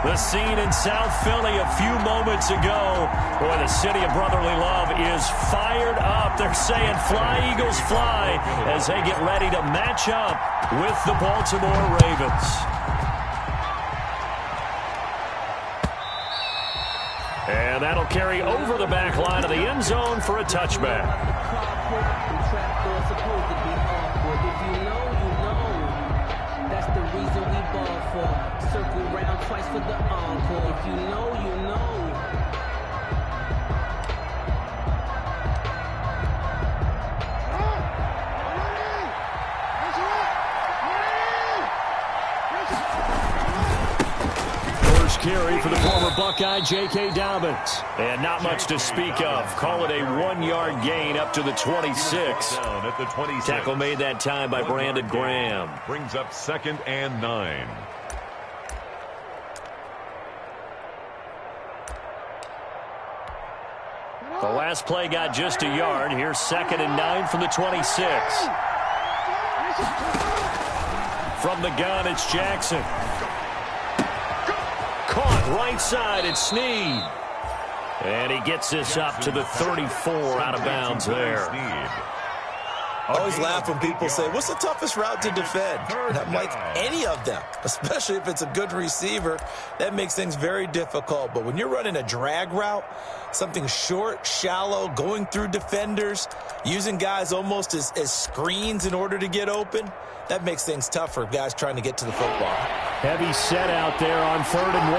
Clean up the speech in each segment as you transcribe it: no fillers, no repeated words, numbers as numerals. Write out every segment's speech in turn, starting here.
The scene in South Philly a few moments ago. Boy, the city of brotherly love is fired up. They're saying, "Fly, Eagles, fly," as they get ready to match up with the Baltimore Ravens. And that'll carry over the back line of the end zone for a touchback. Circle round twice for the encore. If you know, you know. First carry for the former Buckeye, J.K. Dobbins. And not much to speak of. Call it a 1-yard gain up to the 26. Down at the 26. Tackle made that time by Brandon Graham. Brings up 2nd and 9. The last play got just a yard. Here's 2nd and 9 from the 26. From the gun, it's Jackson. Caught right side, it's Snead. And he gets this up to the 34 out of bounds there. I always laugh when people say, what's the toughest route to defend? And I'm like, any of them, especially if it's a good receiver. That makes things very difficult. But when you're running a drag route, something short, shallow, going through defenders, using guys almost as screens in order to get open, that makes things tough for guys trying to get to the football. Heavy set out there on 3rd and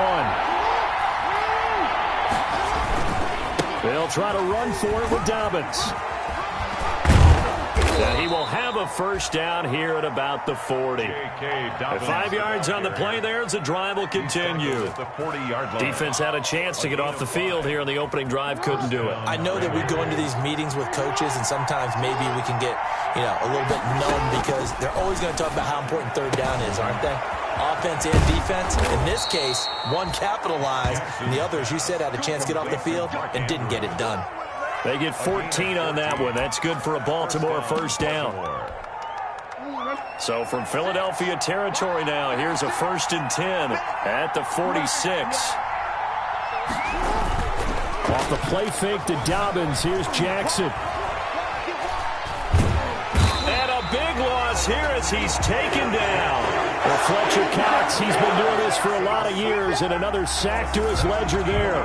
1. They'll try to run for it with Dobbins. And he will have a first down here at about the 40. 5 yards on the play there as the drive will continue. Defense had a chance to get off the field here in the opening drive, couldn't do it. I know that we go into these meetings with coaches, and sometimes maybe we can get, a little bit numb because they're always going to talk about how important 3rd down is, aren't they? Offense and defense. In this case, one capitalized, and the other, as you said, had a chance to get off the field and didn't get it done. They get 14 on that one. That's good for a Baltimore first down. So from Philadelphia territory now, here's a 1st and 10 at the 46. Off the play fake to Dobbins, here's Jackson. And a big loss here as he's taken down. Well, Fletcher Cox, he's been doing this for a lot of years, and another sack to his ledger there.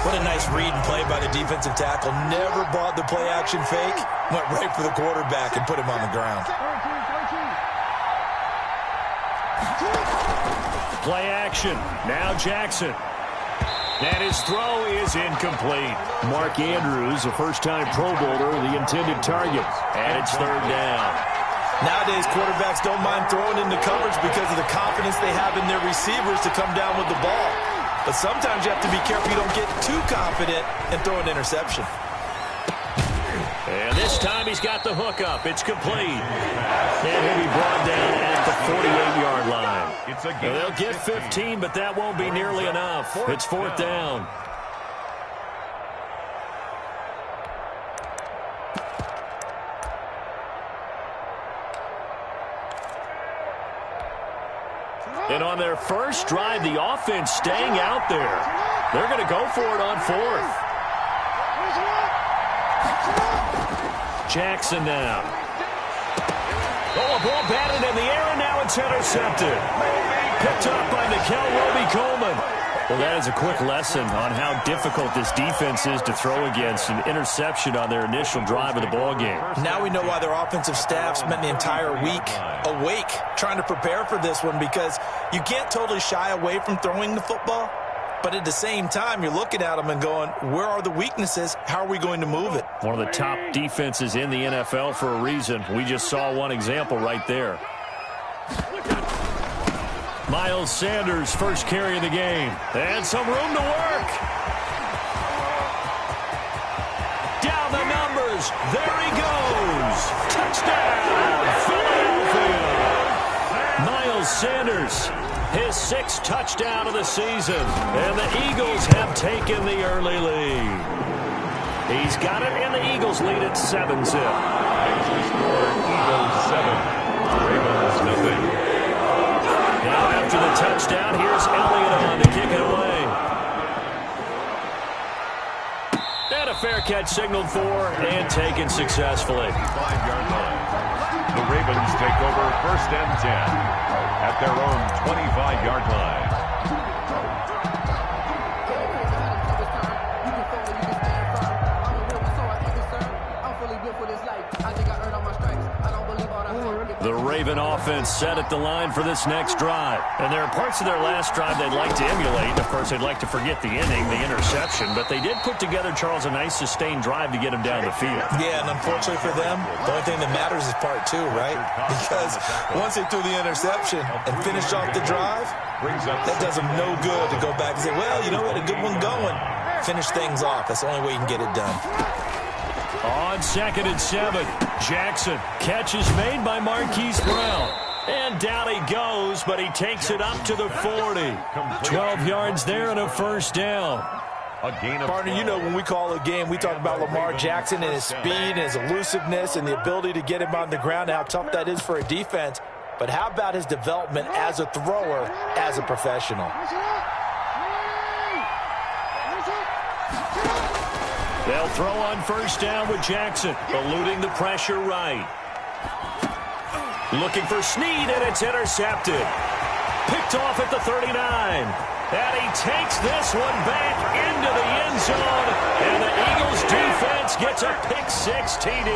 What a nice read and play by the defensive tackle. Never bought the play-action fake. Went right for the quarterback and put him on the ground. Play action. Now Jackson. And his throw is incomplete. Mark Andrews, a first-time Pro Bowler, the intended target. And it's 3rd down. Nowadays, quarterbacks don't mind throwing into coverage because of the confidence they have in their receivers to come down with the ball. But sometimes you have to be careful you don't get too confident and throw an interception. And this time he's got the hook up. It's complete. And he'll be brought down at the 48-yard line. And they'll get 15, but that won't be nearly enough. It's 4th down. And on their first drive, the offense staying out there. They're going to go for it on 4th. Jackson now. Oh, a ball batted in the air, and now it's intercepted. Picked up by Nickel Roby-Coleman. Well, that is a quick lesson on how difficult this defense is to throw against. An interception on their initial drive of the ballgame. Now we know why their offensive staff spent the entire week awake trying to prepare for this one, because you can't totally shy away from throwing the football. But at the same time, you're looking at them and going, where are the weaknesses? How are we going to move it? One of the top defenses in the NFL for a reason. We just saw one example right there. Miles Sanders, first carry of the game. And some room to work. Down the numbers. There he goes. Touchdown, Philadelphia. Miles Sanders, his 6th touchdown of the season. And the Eagles have taken the early lead. He's got it, and the Eagles lead at 7-zip. Eagles 7, Ravens nothing. Now after the touchdown, here's fair catch signaled for and taken successfully. 5-yard line. The Ravens take over 1st and 10 at their own 25-yard line. The Raven offense set at the line for this next drive. And there are parts of their last drive they'd like to emulate. Of course, they'd like to forget the inning, the interception. But they did put together, Charles, a nice sustained drive to get him down the field. Yeah, and unfortunately for them, the only thing that matters is part 2, right? Because once they threw the interception and finished off the drive, that does them no good to go back and say, well, you know what, a good one going. Finish things off. That's the only way you can get it done. On 2nd and 7, Jackson. Catch is made by Marquise Brown. And down he goes, but he takes it up to the 40. 12 yards there and a first down. Partner, you know when we call a game, we talk about Lamar Jackson and his speed and his elusiveness and the ability to get him on the ground and how tough that is for a defense. But how about his development as a thrower, as a professional? They'll throw on first down with Jackson, eluding the pressure right. Looking for Snead, and it's intercepted. Picked off at the 39. And he takes this one back into the end zone. And the Eagles defense gets a pick-6 TD.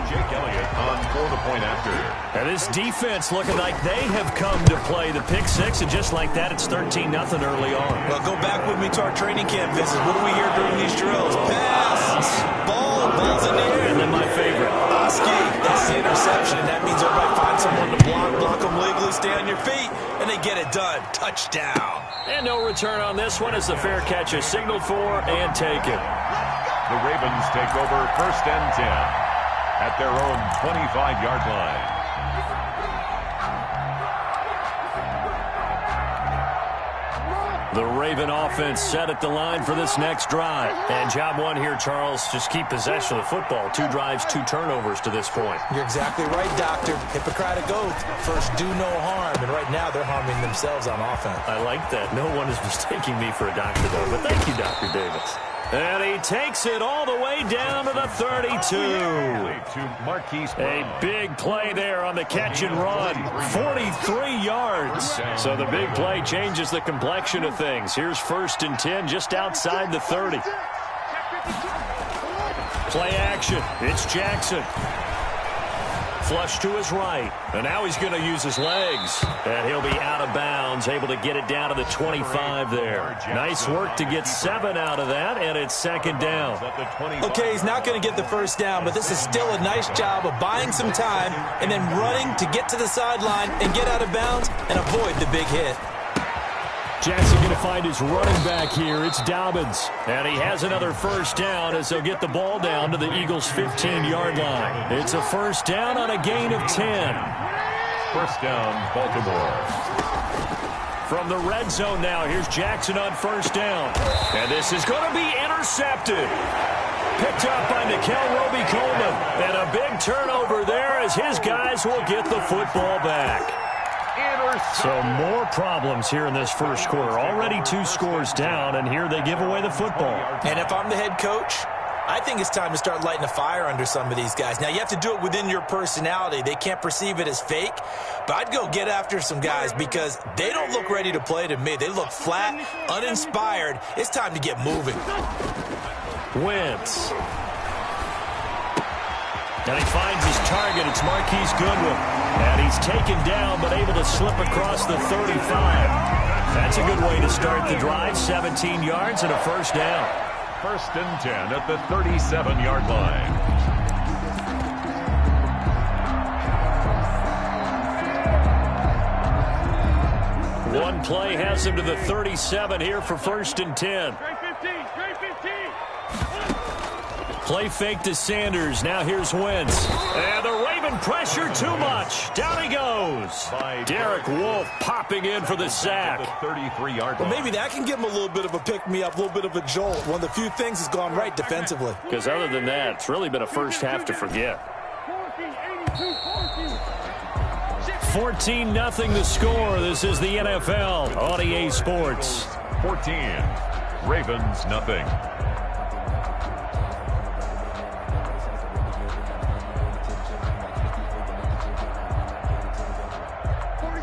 Jake Elliott on for the point after. And this defense looking like they have come to play the pick-6. And just like that, it's 13-0 early on. Well, go back with me to our training camp visits. What do we hear during these drills? Pass, ball's in the air. And then my favorite. Oski, that's the interception. That means everybody finds someone to block them legally, stay on your feet, and they get it done. Touchdown. And no return on this one as the fair catch is signaled for and taken. The Ravens take over 1st and 10 at their own 25-yard line. The Raven offense set at the line for this next drive. And job one here, Charles, just keep possession of the football. 2 drives, 2 turnovers to this point. You're exactly right, Doctor. Hippocratic oath. First, do no harm. And right now, they're harming themselves on offense. I like that. No one is mistaking me for a doctor, though. But thank you, Dr. Davis. And he takes it all the way down to the 32. A big play there on the catch and run. 43 yards. So the big play changes the complexion of things. Here's 1st and 10 just outside the 30. Play action. It's Jackson. Flush to his right. And now he's going to use his legs. And he'll be out of bounds, able to get it down to the 25 there. Nice work to get 7 out of that, and it's 2nd down. Okay, he's not going to get the first down, but this is still a nice job of buying some time and then running to get to the sideline and get out of bounds and avoid the big hit. Jackson going to find his running back here. It's Dobbins. And he has another first down as they'll get the ball down to the Eagles' 15-yard line. It's a first down on a gain of 10. First down, Baltimore. From the red zone now, here's Jackson on first down. And this is going to be intercepted. Picked up by Nickel Roby-Coleman. And a big turnover there as his guys will get the football back. So more problems here in this first quarter. Already 2 scores down, and here they give away the football. And if I'm the head coach, I think it's time to start lighting a fire under some of these guys. Now, you have to do it within your personality. They can't perceive it as fake. But I'd go get after some guys because they don't look ready to play to me. They look flat, uninspired. It's time to get moving. Wentz. And he finds his target. It's Marquise Goodwin. And he's taken down but able to slip across the 35. That's a good way to start the drive. 17 yards and a first down. 1st and 10 at the 37-yard line. One play has him to the 37 here for 1st and 10. Play fake to Sanders. Now here's Wentz. And the Raven pressure too much. Down he goes. Derek Wolfe popping in for the sack. 33-yard line. Well, maybe that can give him a little bit of a pick-me-up, a little bit of a jolt. One of the few things that's gone right defensively. Because other than that, it's really been a first half to forget. 14-0 the score. This is the NFL on EA Sports. 14. Ravens, nothing.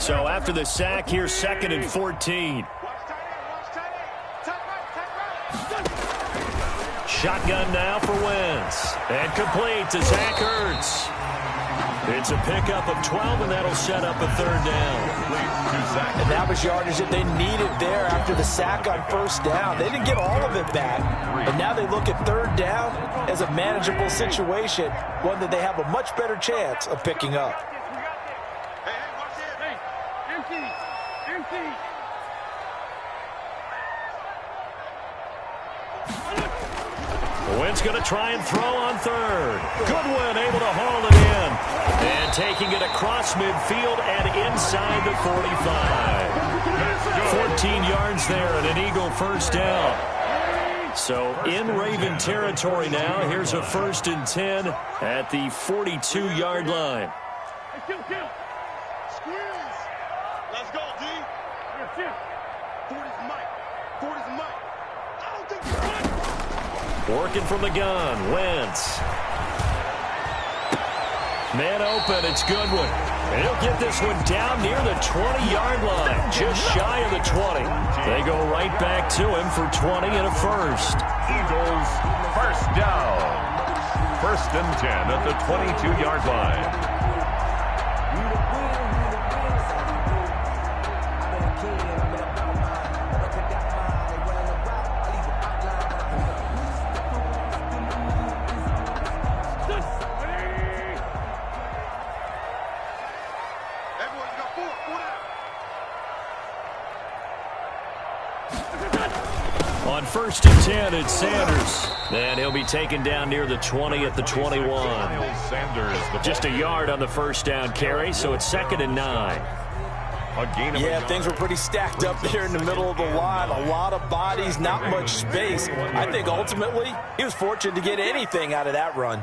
So after the sack, here's 2nd and 14. Shotgun now for Wentz. And complete to Zach Ertz. It's a pickup of 12, and that'll set up a 3rd down. And that was yardage that they needed there after the sack on 1st down. They didn't get all of it back. And now they look at 3rd down as a manageable situation, one that they have a much better chance of picking up. Wentz going to try and throw on 3rd. Goodwin able to haul it in. And taking it across midfield and inside the 45. 14 yards there and an Eagle 1st down. So in Raven territory now. Here's a 1st and 10 at the 42-yard line. Let's go, D. 40's Mike. 40's Mike. I don't think you're right. Working from the gun, Wentz. Man open, it's Goodwin. And he'll get this one down near the 20-yard line, just shy of the 20. They go right back to him for 20 and a 1st. Eagles 1st down. 1st and 10 at the 22-yard line. On 1st and 10, it's Sanders. And he'll be taken down near the 20 at the 21. Just a yard on the 1st down carry, so it's 2nd and 9. Yeah, things were pretty stacked up there in the middle of the line. A lot of bodies, not much space. I think ultimately he was fortunate to get anything out of that run.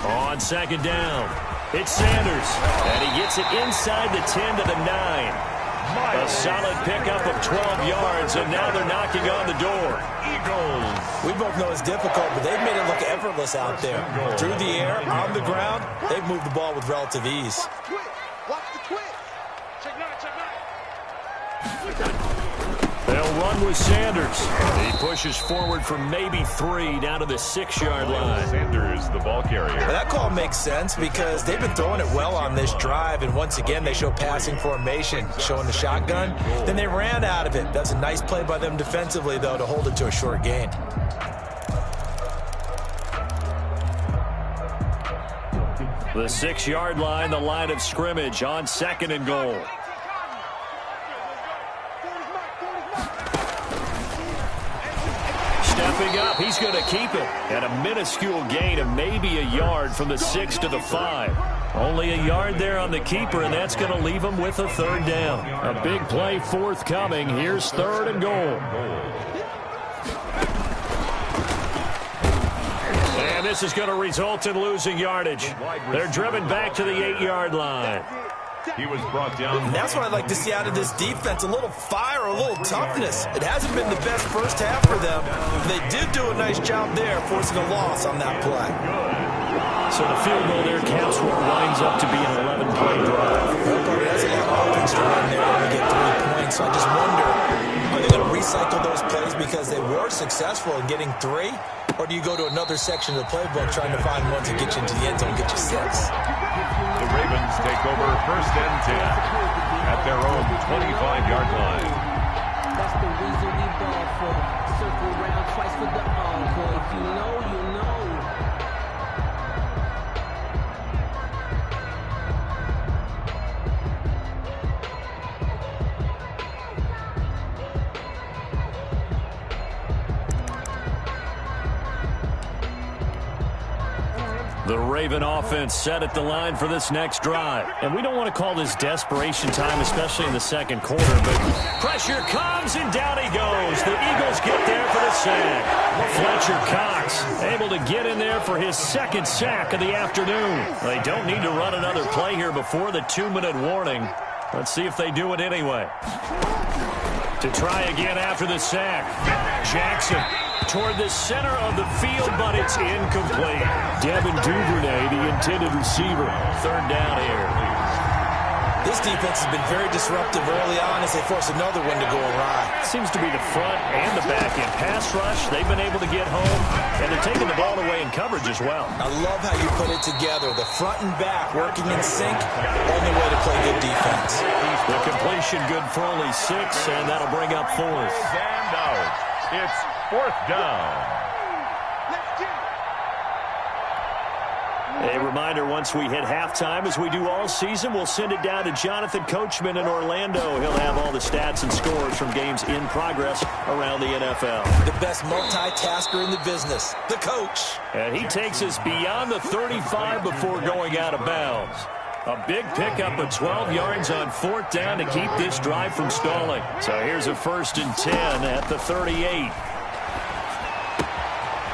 On 2nd down, it's Sanders. And he gets it inside the 10 to the 9. A solid pickup of 12 yards, and now they're knocking on the door. Eagles. We both know it's difficult, but they've made it look effortless out there. Through the air, on the ground, they've moved the ball with relative ease. Watch the twitch. Check 9, check 9. They'll run with Sanders. He pushes forward for maybe 3 down to the 6-yard line. Sanders, the ball carrier. Well, that call makes sense because they've been throwing it well on this drive, and once again they show passing formation, showing the shotgun. Then they ran out of it. That's a nice play by them defensively, though, to hold it to a short gain. The 6-yard line, the line of scrimmage on 2nd and goal. Stepping up, he's going to keep it. And a minuscule gain of maybe a yard from the 6 to the 5. Only a yard there on the keeper, and that's going to leave him with a 3rd down. A big play forthcoming. Here's 3rd and goal. And this is going to result in losing yardage. They're driven back to the 8-yard line. He was brought down. And that's what I'd like to see out of this defense, a little fire, a little toughness. It hasn't been the best first half for them. They did do a nice job there, forcing a loss on that play. So the field goal there counts what winds up to be an 11-play drive. Everybody has a lot of offense to run there when we get 3 points. So I just wonder, are they going to recycle those plays because they were successful in getting 3? Or do you go to another section of the playbook trying to find one to get you into the end zone, get you 6? The Ravens take over 1st and 10 at their own 25-yard line. That's the reason we ball for. Circle round twice for the encore. If you know, you know. The Raven offense set at the line for this next drive. And we don't want to call this desperation time, especially in the 2nd quarter, but pressure comes and down he goes. The Eagles get there for the sack. Fletcher Cox able to get in there for his 2nd sack of the afternoon. They don't need to run another play here before the 2-minute warning. Let's see if they do it anyway. To try again after the sack. Jackson toward the center of the field, but it's incomplete. Devin Duvernay, the intended receiver. 3rd down here. This defense has been very disruptive early on as they force another one to go awry. Seems to be the front and the back end. Pass rush, they've been able to get home, and they're taking the ball away in coverage as well. I love how you put it together. The front and back working in sync, only way to play good defense. The completion good for only 6, and that'll bring up 4th. And out. It's 4th down. A reminder, once we hit halftime, as we do all season, we'll send it down to Jonathan Coachman in Orlando. He'll have all the stats and scores from games in progress around the NFL. The best multitasker in the business, the coach. And he takes us beyond the 35 before going out of bounds. A big pickup of 12 yards on 4th down to keep this drive from stalling. So here's a 1st and 10 at the 38.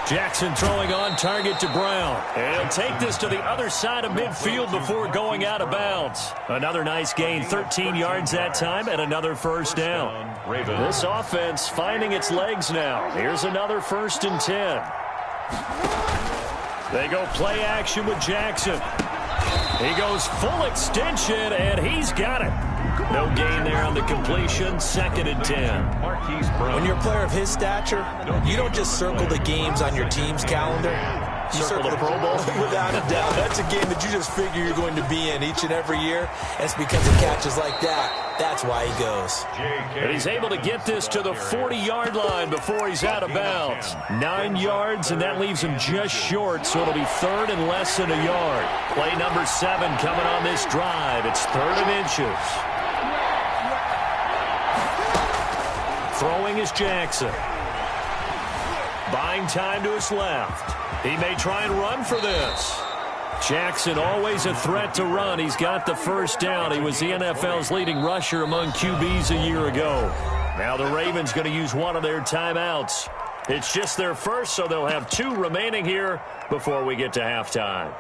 Jackson throwing on target to Brown. And he'll take this to the other side of midfield before going out of bounds. Another nice gain, 13 yards that time, and another 1st down. This offense finding its legs now. Here's another 1st and 10. They go play action with Jackson. He goes full extension, and he's got it. No gain there on the completion. 2nd and 10. When you're a player of his stature, you don't just circle the games on your team's calendar. You circle the Pro Bowl. Without a doubt. That's a game that you just figure you're going to be in each and every year. And it's because of catches like that. That's why he goes. And he's able to get this to the 40-yard line before he's out of bounds. 9 yards, and that leaves him just short, so it'll be 3rd and less than a yard. Play number 7 coming on this drive. It's 3rd and inches. Throwing is Jackson. Buying time to his left. He may try and run for this. Jackson always a threat to run. He's got the 1st down. He was the NFL's leading rusher among QBs a year ago. Now the Ravens going to use one of their timeouts. It's just their first, so they'll have 2 remaining here before we get to halftime.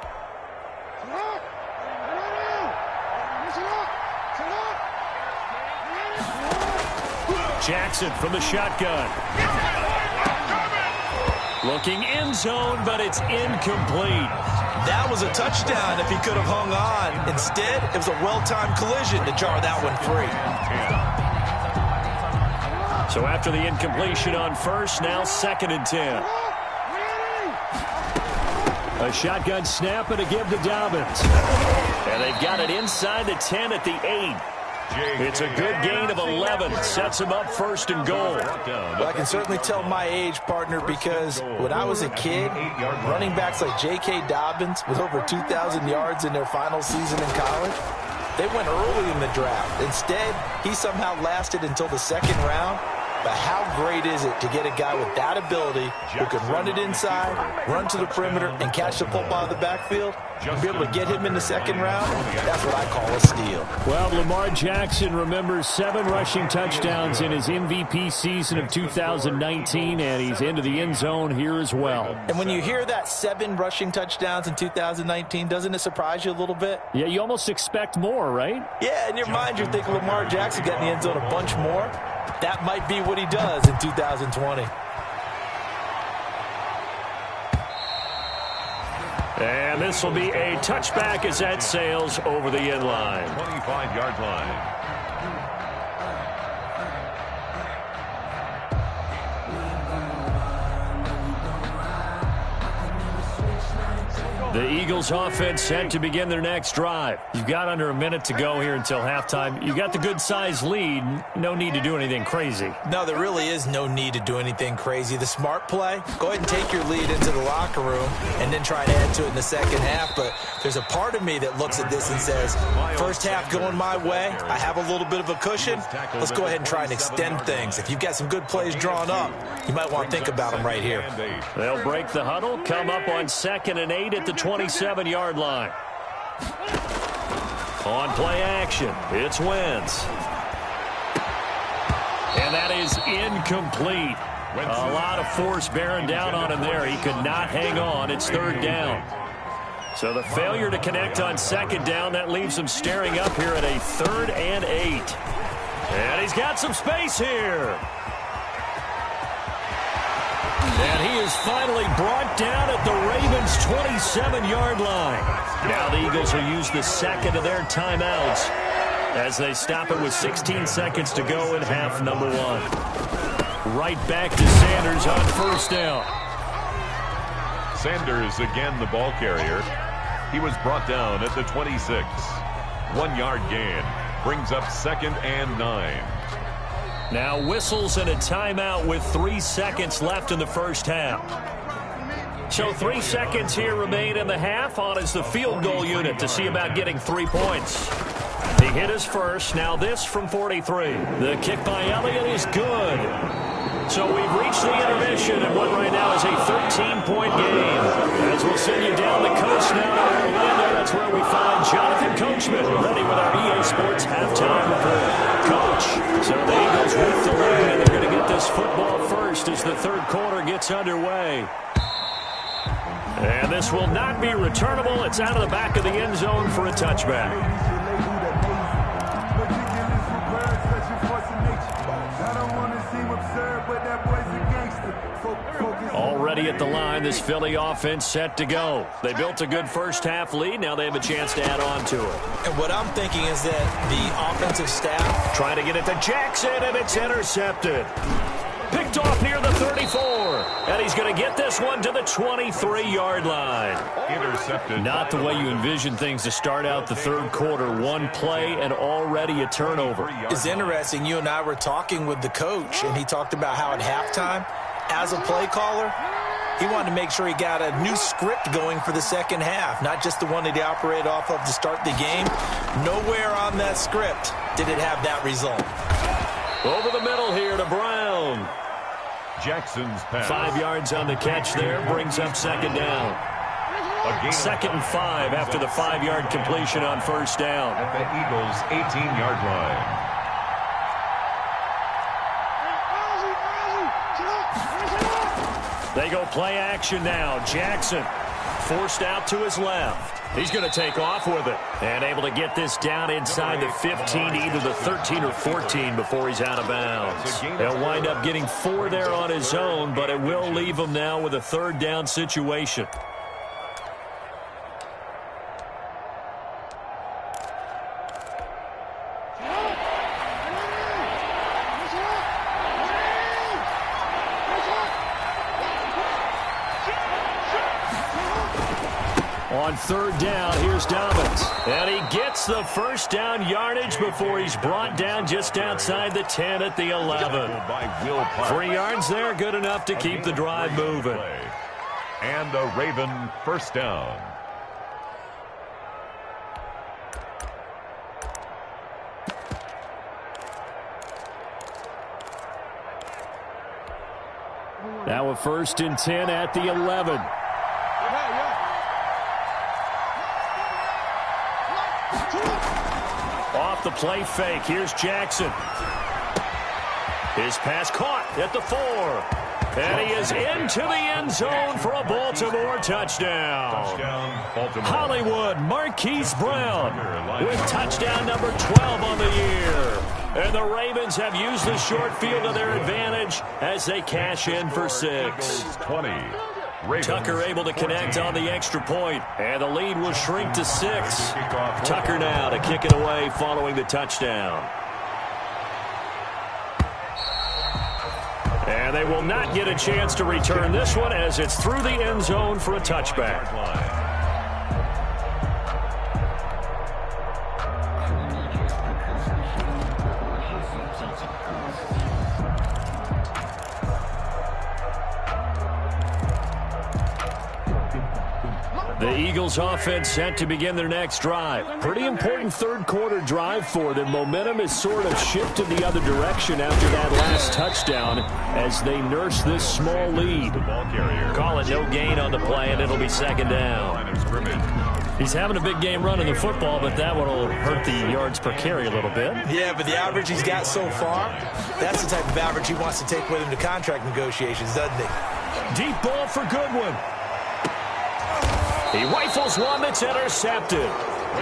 Jackson from the shotgun. Looking end zone, but it's incomplete. That was a touchdown if he could have hung on. Instead, it was a well-timed collision to jar that one free. So after the incompletion on 1st, now 2nd and 10. A shotgun snap and a give to Dobbins. And they've got it inside the 10 at the 8. It's a good gain of 11. Sets him up 1st and goal. Well, I can certainly tell my age, partner, because when I was a kid, running backs like J.K. Dobbins with over 2,000 yards in their final season in college, they went early in the draft. Instead, he somehow lasted until the 2nd round. But how great is it to get a guy with that ability who can run it inside, run to the perimeter, and catch the football in the backfield? And be able to get him in the 2nd round? That's what I call a steal. Well, Lamar Jackson remembers 7 rushing touchdowns in his MVP season of 2019, and he's into the end zone here as well. And when you hear that 7 rushing touchdowns in 2019, doesn't it surprise you a little bit? Yeah, you almost expect more, right? Yeah, in your mind, you're thinking Lamar Jackson got in the end zone a bunch more. That might be what he does in 2020. And this will be a touchback as that sails over the end line. 25-yard line. The Eagles offense set to begin their next drive. You've got under a minute to go here until halftime. You got the good-sized lead. No need to do anything crazy. No, there really is no need to do anything crazy. The smart play, go ahead and take your lead into the locker room and then try to add to it in the 2nd half. But there's a part of me that looks at this and says, 1st half going my way, I have a little bit of a cushion. Let's go ahead and try and extend things. If you've got some good plays drawn up, you might want to think about them right here. They'll break the huddle, come up on 2nd and 8 at the 27-yard line. On play action, it's Wentz. And that is incomplete. A lot of force bearing down on him there. He could not hang on. It's 3rd down. So the failure to connect on 2nd down, that leaves him staring up here at a 3rd and 8. And he's got some space here. And he is finally brought down at the Ravens' 27-yard line. Now the Eagles will use the 2nd of their timeouts as they stop it with 16 seconds to go in half number one. Right back to Sanders on first down. Sanders again the ball carrier. He was brought down at the 26. 1 yard gain. Brings up 2nd and 9. Now whistles and a timeout with 3 seconds left in the first half. So 3 seconds here remain in the half. On is the field goal unit to see about getting 3 points. He hit his first. Now this from 43. The kick by Elliott is good. So we've reached the intermission, and what right now is a 13-point game. As we'll send you down the coast now to Orlando, that's where we find Jonathan Coachman, ready with our EA Sports halftime report. Coach, so the Eagles with the lead, and they're going to get this football first as the third quarter gets underway. And this will not be returnable. It's out of the back of the end zone for a touchback. Already at the line, this Philly offense set to go. They built a good first half lead. Now they have a chance to add on to it. And what I'm thinking is that the offensive staff trying to get it to Jackson, and it's intercepted. Picked off near the 34. And he's going to get this one to the 23-yard line. Intercepted. Not the way you envision things to start out the third quarter. One play and already a turnover. It's interesting. You and I were talking with the coach, and he talked about how at halftime, as a play caller, he wanted to make sure he got a new script going for the second half, not just the one that he operated off of to start the game. Nowhere on that script did it have that result. Over the middle here to Brown. Jackson's pass. 5 yards on the catch there, brings up second down. 2nd and 5 after the 5-yard completion on first down. At the Eagles' 18-yard line. They go play action now. Jackson forced out to his left. He's going to take off with it and able to get this down inside the 15 to either the 13 or 14 before he's out of bounds. He'll wind up getting 4 there on his own, but it will leave him now with a third down situation. On third down, here's Dobbins. And he gets the first down yardage before he's brought down just outside the 10 at the 11. 3 yards there, good enough to keep the drive moving. And a Raven first down. Now a 1st and 10 at the 11. Off the play fake. Here's Jackson. His pass caught at the 4. And he is into the end zone for a Baltimore touchdown. Baltimore. Hollywood Marquise Brown with touchdown number 12 on the year. And the Ravens have used the short field to their advantage as they cash in for 6. 20. Ravens. Tucker able to connect on the extra point, and the lead will shrink to 6. Tucker now to kick it away following the touchdown. And they will not get a chance to return this one as it's through the end zone for a touchback. The Eagles offense set to begin their next drive. Pretty important third quarter drive for them. Momentum has sort of shifted the other direction after that last touchdown as they nurse this small lead. Call it no gain on the play, and it'll be second down. He's having a big game running the football, but that one will hurt the yards per carry a little bit. Yeah, but the average he's got so far, that's the type of average he wants to take with him to contract negotiations, doesn't he? Deep ball for Goodwin. He rifles one that's intercepted.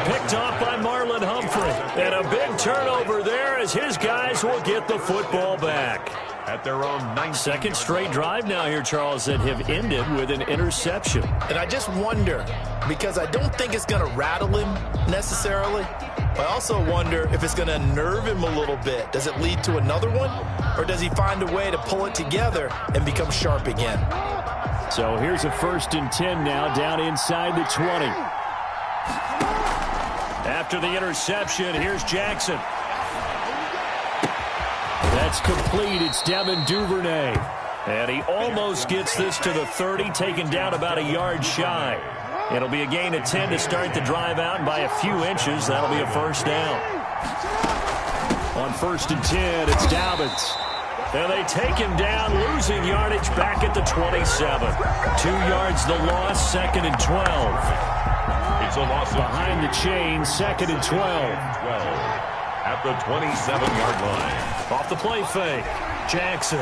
Picked off by Marlon Humphrey. And a big turnover there as his guys will get the football back. At their own 19. Second straight drive now here, Charles, that have ended with an interception. And I just wonder, because I don't think it's going to rattle him necessarily, but I also wonder if it's going to unnerve him a little bit. Does it lead to another one? Or does he find a way to pull it together and become sharp again? So here's a 1st and 10 now, down inside the 20. After the interception, here's Jackson. That's complete. It's Devin Duvernay. And he almost gets this to the 30, taken down about a yard shy. It'll be a gain of 10 to start the drive out, and by a few inches, that'll be a first down. On 1st and 10, it's Dobbins. And they take him down, losing yardage back at the 27. 2 yards the loss, 2nd and 12. It's a loss behind the chain, 2nd and 12. At the 27-yard line. Off the play fake. Jackson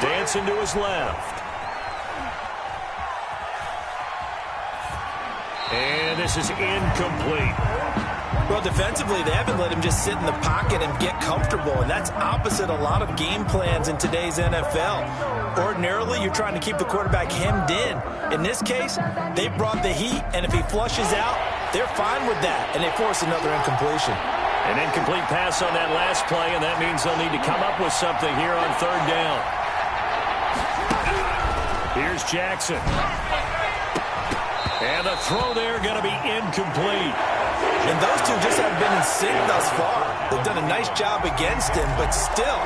dancing to his left. And this is incomplete. Well, defensively, they haven't let him just sit in the pocket and get comfortable, and that's opposite a lot of game plans in today's NFL. Ordinarily, you're trying to keep the quarterback hemmed in. In this case, they brought the heat, and if he flushes out, they're fine with that, and they force another incompletion. An incomplete pass on that last play, and that means they'll need to come up with something here on 3rd down. Here's Jackson. And the throw there going to be incomplete. And those two just haven't been in sync thus far. They've done a nice job against him, but still,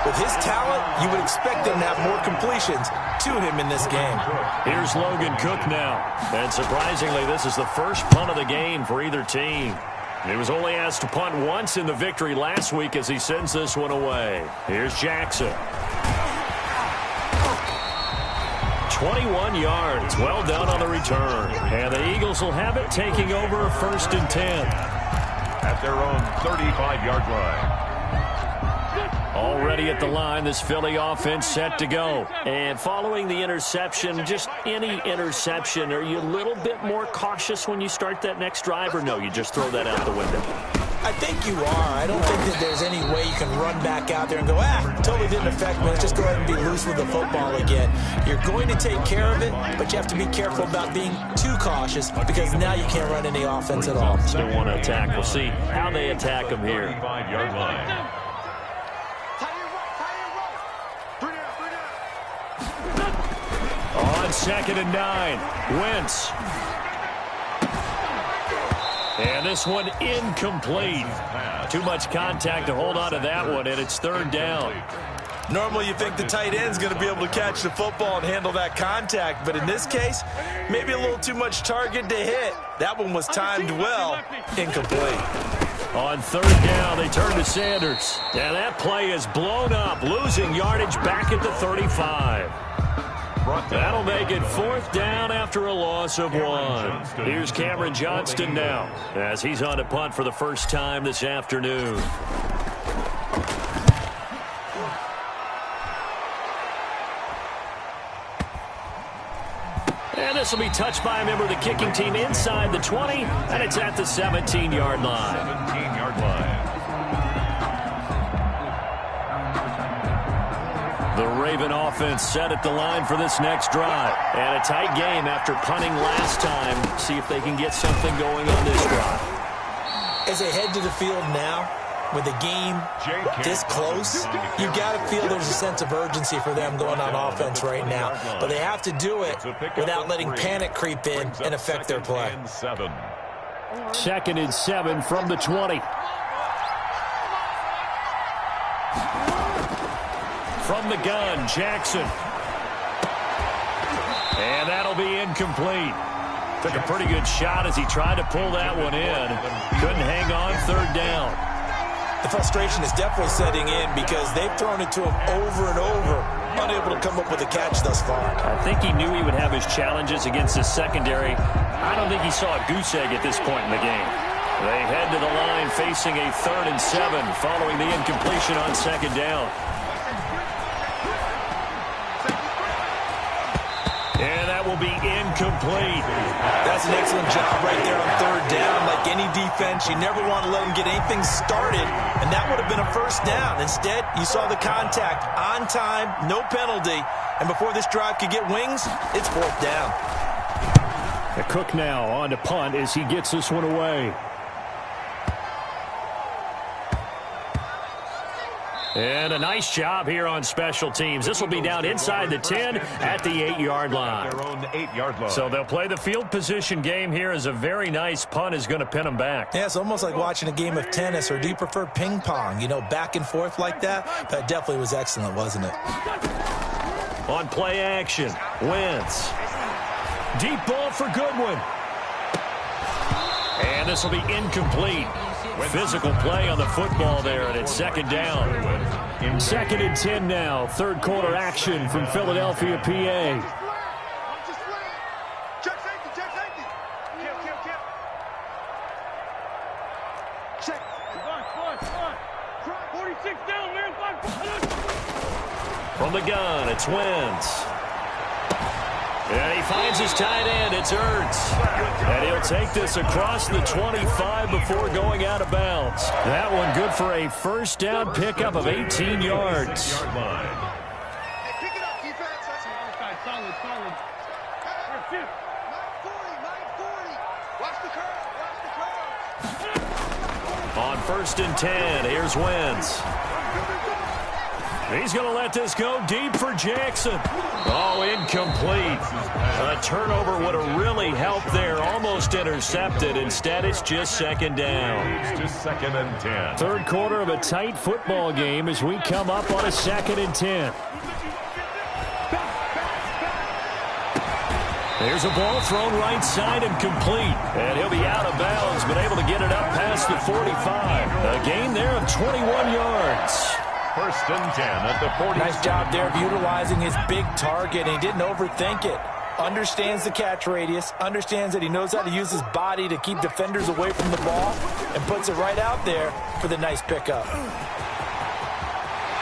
with his talent, you would expect them to have more completions to him in this game. Here's Logan Cook now. And surprisingly, this is the first punt of the game for either team. He was only asked to punt once in the victory last week as he sends this one away. Here's Jackson. 21 yards. Well done on the return. And the Eagles will have it, taking over a 1st and 10. At their own 35-yard line. Already at the line, this Philly offense set to go. And following the interception, just any interception, are you a little bit more cautious when you start that next drive, or no, you just throw that out the window? I think you are. I don't think that there's any way you can run back out there and go, totally didn't affect me. Let's just go ahead and be loose with the football again. You're going to take care of it, but you have to be careful about being too cautious because now you can't run any offense at all. Still want to attack. We'll see how they attack them here. 35-yard line. On 2nd and 9, Wentz. And this one incomplete. Too much contact to hold on to that one, and it's 3rd down. Normally you think the tight end's going to be able to catch the football and handle that contact, but in this case, maybe a little too much target to hit. That one was timed well, incomplete. On 3rd down, they turn to Sanders. And that play is blown up, losing yardage back at the 35. That'll make it 4th down after a loss of 1. Here's Cameron Johnston now as he's on to punt for the first time this afternoon. And this will be touched by a member of the kicking team inside the 20, and it's at the 17-yard line. 17-yard line. The Raven offense set at the line for this next drive. And a tight game after punting last time. See if they can get something going on this drive. As they head to the field now, with the game this close, you got to feel there's a sense of urgency for them going on offense right now. But they have to do it without letting panic creep in and affect their play. 2nd and 7 from the 20. From the gun, Jackson. And that'll be incomplete. Took a pretty good shot as he tried to pull that one in. Couldn't hang on, 3rd down. The frustration is definitely setting in because they've thrown it to him over and over, unable to come up with a catch thus far. I think he knew he would have his challenges against his secondary. I don't think he saw a goose egg at this point in the game. They head to the line facing a 3rd and 7 following the incompletion on 2nd down. And that will be incomplete. That's an excellent job right there on third down. Like any defense, you never want to let them get anything started, and that would have been a first down. Instead, you saw the contact on time, no penalty, and before this drive could get wings, it's fourth down. Cook now on to punt as he gets this one away. And a nice job here on special teams. This will be down inside the 10 at the 8-yard line. Their own 8-yard line. So they'll play the field position game here as a very nice punt is going to pin them back. Yeah, it's almost like watching a game of tennis, or do you prefer ping pong? You know, back and forth like that? That definitely was excellent, wasn't it? On play action, Wentz. Deep ball for Goodwin. And this will be incomplete. Physical play on the football there, and it's second down. Second and 10 now. Third quarter action from Philadelphia, PA. Check safety, check safety. Kill. Check. Front, 46 down, man. From the gun, it's Wentz. And he finds his tight end. It's Ertz. And he'll take this across the 25 before going out of bounds. That one good for a first down pickup of 18 yards. Hey, pick it up, defense. That's solid. 940. Watch the curve. On first and 10, here's Wentz. He's going to let this go deep for Jackson. Oh, incomplete. A turnover would have really helped there. Almost intercepted. Instead, it's just second down. It's just second and 10. Third quarter of a tight football game as we come up on a second and 10. There's a ball thrown right side and complete. And he'll be out of bounds, but able to get it up past the 45. A gain there of 21 yards. First and 10 at the 40. Nice job there of utilizing his big target, and he didn't overthink it. Understands the catch radius, understands that he knows how to use his body to keep defenders away from the ball, and puts it right out there for the nice pickup.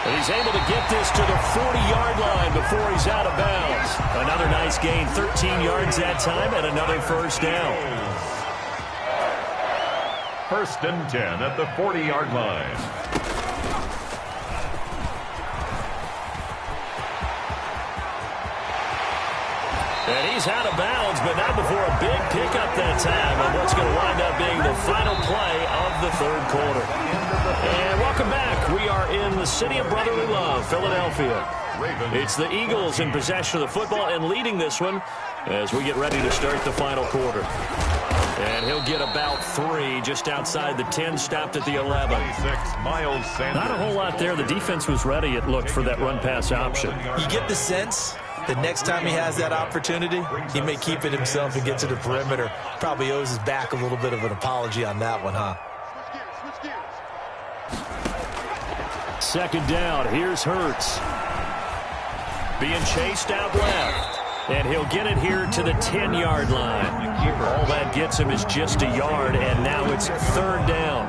And he's able to get this to the 40-yard line before he's out of bounds. Another nice gain, 13 yards that time, and another first down. First and 10 at the 40-yard line. And he's out of bounds, but not before a big pickup that time on what's going to wind up being the final play of the third quarter. And welcome back. We are in the city of brotherly love, Philadelphia. It's the Eagles in possession of the football and leading this one as we get ready to start the final quarter. And he'll get about 3 just outside the 10, stopped at the 11. Miles Sanders. Not a whole lot there. The defense was ready, it looked, for that run-pass option. You get the sense the next time he has that opportunity, he may keep it himself and get to the perimeter. Probably owes his back a little bit of an apology on that one, huh? Switch gears. Second down, here's Hurts. Being chased out left. And he'll get it here to the 10-yard line. All that gets him is just a yard, and now it's third down.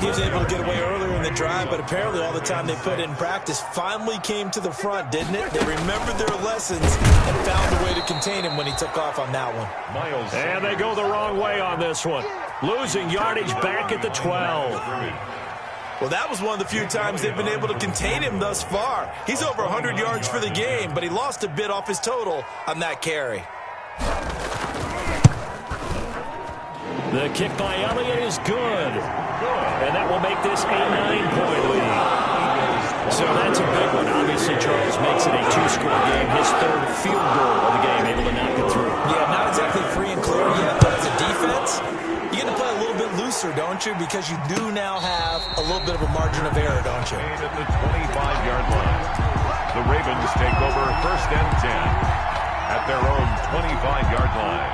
He was able to get away earlier in the drive, but apparently all the time they put in practice finally came to the front, didn't it? They remembered their lessons and found a way to contain him when he took off on that one. And they go the wrong way on this one. Losing yardage back at the 12. Well, that was one of the few times they've been able to contain him thus far. He's over 100 yards for the game, but he lost a bit off his total on that carry. The kick by Elliott is good. And that will make this a 9-point lead. So that's a big one. Obviously, Charles makes it a 2-score game. His third field goal of the game, able to knock it through. Yeah, not exactly free and clear yet, but as a defense, you get to play a little bit looser, don't you? Because you do now have a little bit of a margin of error, don't you? At the 25-yard line. The Ravens take over first and 10 at their own 25-yard line.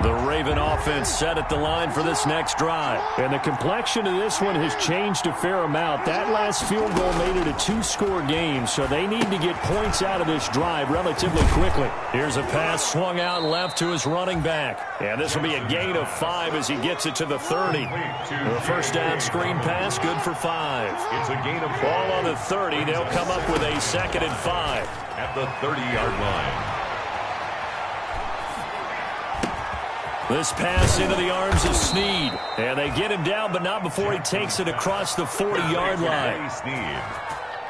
The Raven offense set at the line for this next drive. And the complexion of this one has changed a fair amount. That last field goal made it a two-score game, so they need to get points out of this drive relatively quickly. Here's a pass swung out left to his running back. And this will be a gain of 5 as he gets it to the 30. The first down screen pass, good for 5. It's a gain of 5. Ball on the 30. They'll come up with a 2nd and 5. At the 30-yard line. This pass into the arms of Snead. And they get him down, but not before he takes it across the 40-yard line.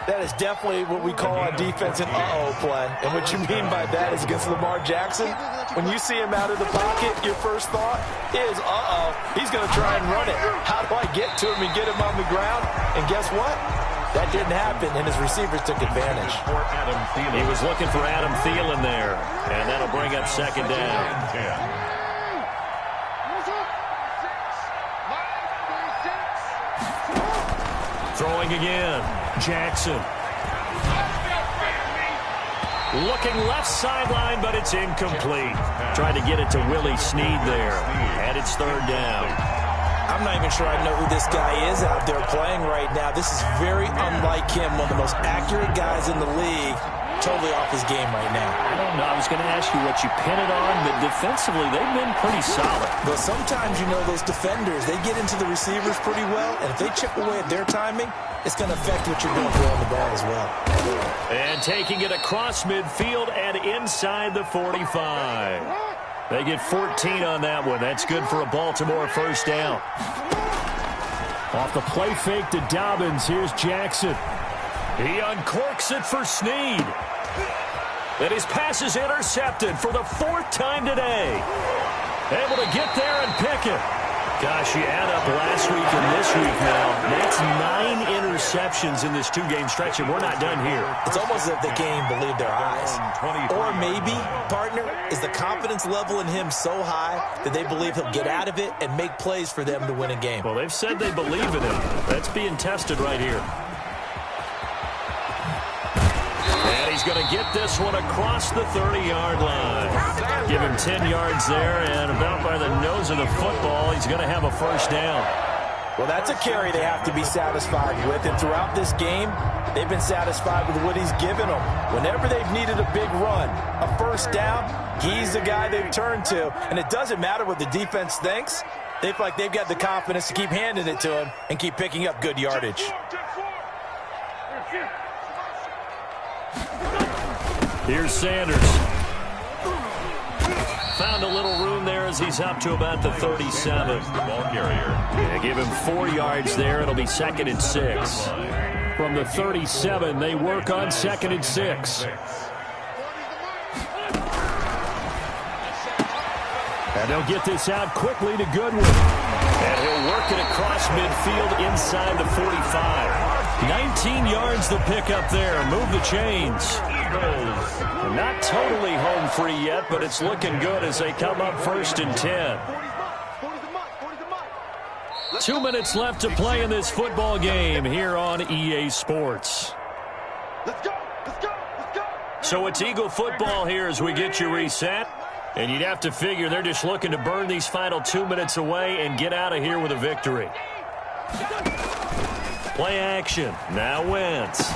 That is definitely what we call on defense an uh-oh play. And what you mean by that is against Lamar Jackson, when you see him out of the pocket, your first thought is, uh-oh, he's going to try and run it. How do I get to him and get him on the ground? And guess what? That didn't happen, and his receivers took advantage. He was looking for Adam Thielen there, and that'll bring up 2nd down. Throwing again. Jackson. Looking left sideline, but it's incomplete. Trying to get it to Willie Snead there. And it's 3rd down. I'm not even sure I know who this guy is out there playing right now. This is very unlike him, one of the most accurate guys in the league. Totally off his game right now. I don't know. I was going to ask you what you pin it on, but defensively, they've been pretty solid. But sometimes, you know, those defenders, they get into the receivers pretty well, and if they chip away at their timing, it's going to affect what you're doing throwing the ball as well. And taking it across midfield and inside the 45. They get 14 on that one. That's good for a Baltimore first down. Off the play fake to Dobbins, here's Jackson. He uncorks it for Snead. And his pass is intercepted for the 4th time today. Able to get there and pick it. Gosh, you add up last week and this week now. That's 9 interceptions in this 2-game stretch, and we're not done here. It's almost as if they can't even believe their eyes. Or maybe, partner, is the confidence level in him so high that they believe he'll get out of it and make plays for them to win a game. Well, they've said they believe in him. That's being tested right here. And he's going to get this one across the 30-yard line. Give him 10 yards there, and about by the nose of the football, he's going to have a first down. Well, that's a carry they have to be satisfied with, and throughout this game, they've been satisfied with what he's given them. Whenever they've needed a big run, a first down, he's the guy they've turned to, and it doesn't matter what the defense thinks. They feel like they've got the confidence to keep handing it to him and keep picking up good yardage. Here's Sanders. Found a little room there as he's up to about the 37. Ball carrier. Yeah, give him 4 yards there. It'll be 2nd and 6. From the 37, they work on 2nd and 6. And they'll get this out quickly to Goodwin. And he'll work it across midfield inside the 45. 19 yards to pick up there. Move the chains. Not totally home free yet, but it's looking good as they come up 1st and 10. 2 minutes left to play in this football game here on EA Sports. Let's go! Let's go! Let's go! So it's Eagle football here as we get you reset. And you'd have to figure they're just looking to burn these final 2 minutes away and get out of here with a victory. Play action. Now Wentz.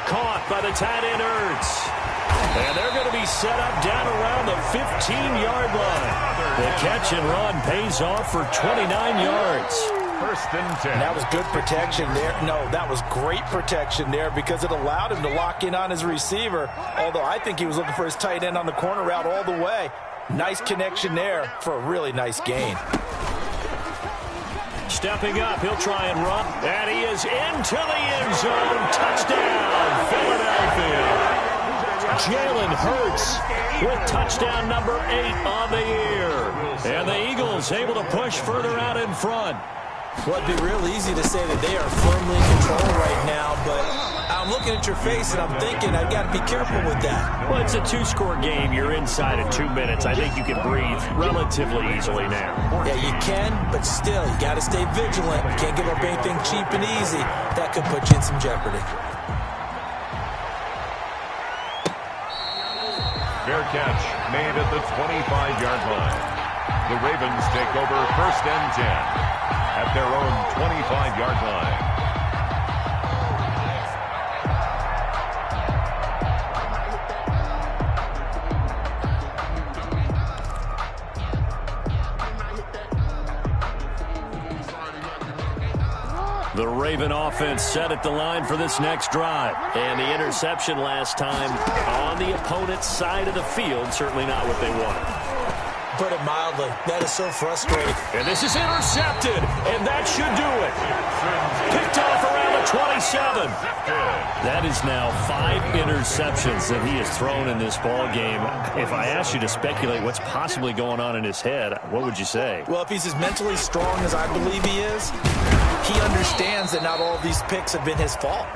Caught by the tight end Ertz. And they're going to be set up down around the 15-yard line. The catch and run pays off for 29 yards. 1st and 10. And that was good protection there. No, that was great protection there because it allowed him to lock in on his receiver. Although I think he was looking for his tight end on the corner route all the way. Nice connection there for a really nice gain. Stepping up, he'll try and run. And he is into the end zone. Touchdown, Philadelphia. Jalen Hurts with touchdown number 8 on the year. And the Eagles able to push further out in front. Well, it'd be real easy to say that they are firmly in control right now, but I'm looking at your face and I'm thinking I've got to be careful with that. Well, it's a 2-score game. You're inside of 2 minutes. I think you can breathe relatively easily now. Yeah, you can, but still, you got to stay vigilant. You can't give up anything cheap and easy. That could put you in some jeopardy. Fair catch made at the 25-yard line. The Ravens take over 1st and 10 at their own 25-yard line. The Raven offense set at the line for this next drive. And the interception last time on the opponent's side of the field, certainly not what they wanted. Put it mildly, that is so frustrating. And this is intercepted, and that should do it. Picked off around the 27. That is now 5 interceptions that he has thrown in this ball game. If I asked you to speculate what's possibly going on in his head, what would you say? Well, if he's as mentally strong as I believe he is, he understands that not all of these picks have been his fault.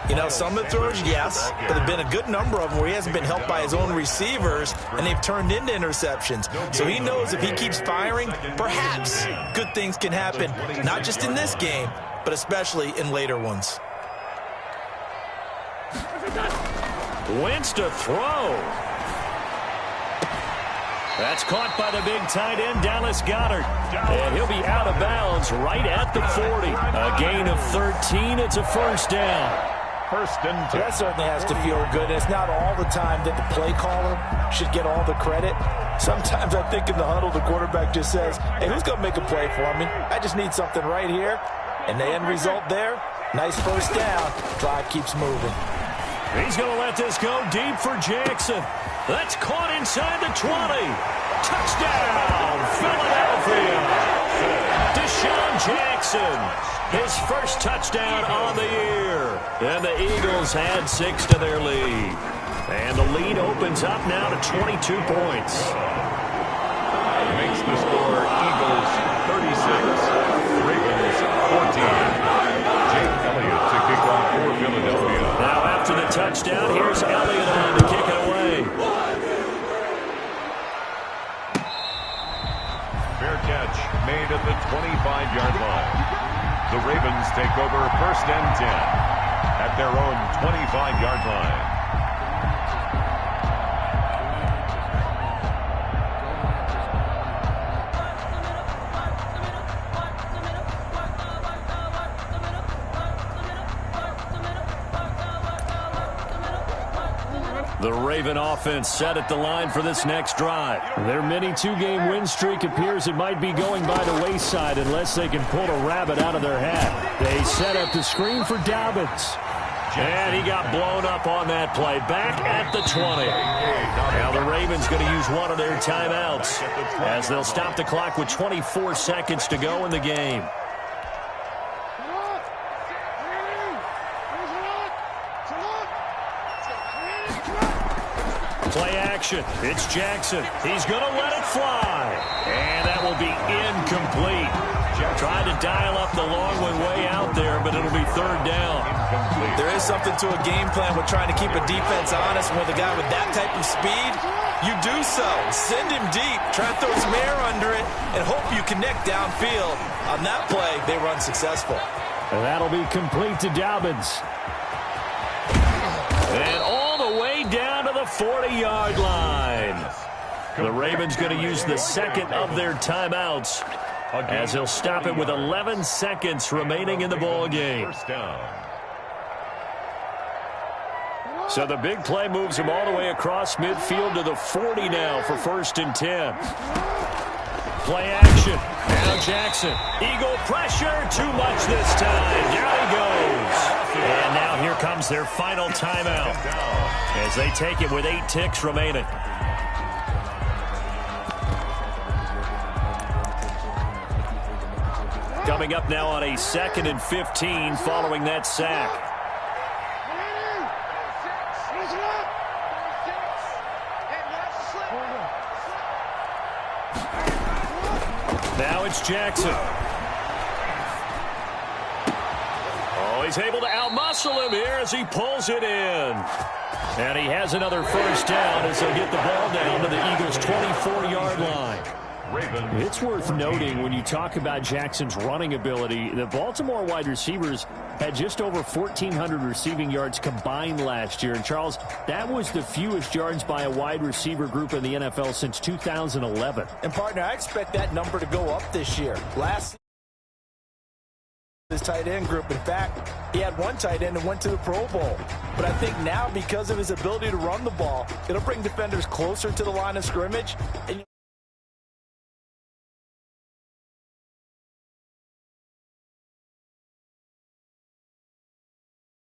You know, some of the throws, yes, but there have been a good number of them where he hasn't been helped by his own receivers, and they've turned into interceptions. So he knows if he keeps firing, perhaps good things can happen, not just in this game, but especially in later ones. Wentz to throw. That's caught by the big tight end, Dallas Goedert. And he'll be out of bounds right at the 40. A gain of 13. It's a 1st down. 1st and 10. That certainly has to feel good. It's not all the time that the play caller should get all the credit. Sometimes I think in the huddle, the quarterback just says, hey, who's going to make a play for me? I just need something right here. And the end result there, nice 1st down. Drive keeps moving. He's going to let this go deep for Jackson. That's caught inside the 20. Touchdown, Philadelphia. Deshaun Jackson, his 1st touchdown on the year. And the Eagles add 6 to their lead. And the lead opens up now to 22 points. Makes the score Eagles 36, Ravens 14. Jake Elliott to kick off for Philadelphia. Now after the touchdown, here's Elliott on to kick it away. Fair catch made at the 25-yard line. The Ravens take over 1st and 10 at their own 25-yard line. The Raven offense set at the line for this next drive. Their mini 2-game win streak appears it might be going by the wayside unless they can pull a rabbit out of their hat. They set up the screen for Dobbins. And he got blown up on that play. Back at the 20. Now the Ravens going to use one of their timeouts as they'll stop the clock with 24 seconds to go in the game. Play action. It's Jackson. He's going to let it fly. And that will be incomplete. Tried to dial up the long one way out there, but it'll be 3rd down. There is something to a game plan with trying to keep a defense honest. With a guy with that type of speed, you do so. Send him deep. Try to throw some air under it and hope you connect downfield. On that play, they run successful. And that'll be complete to Dobbins. And all the way down to the 40-yard line. The Ravens going to use the 2nd of their timeouts as he'll stop it with 11 seconds remaining in the ball game. So the big play moves him all the way across midfield to the 40 now for 1st and 10. Play action. Now Jackson. Eagle pressure. Too much this time. Down he goes. And now here comes their final timeout as they take it with 8 ticks remaining. Coming up now on a 2nd and 15 following that sack. Now it's Jackson. Oh, he's able to outmuscle him here as he pulls it in. And he has another 1st down as they'll get the ball down to the Eagles' 24-yard line. Ravens. It's worth noting when you talk about Jackson's running ability, the Baltimore wide receivers had just over 1,400 receiving yards combined last year. And, Charles, that was the fewest yards by a wide receiver group in the NFL since 2011. And, partner, I expect that number to go up this year. Last his tight end group. In fact, he had one tight end and went to the Pro Bowl. But I think now, because of his ability to run the ball, it'll bring defenders closer to the line of scrimmage. And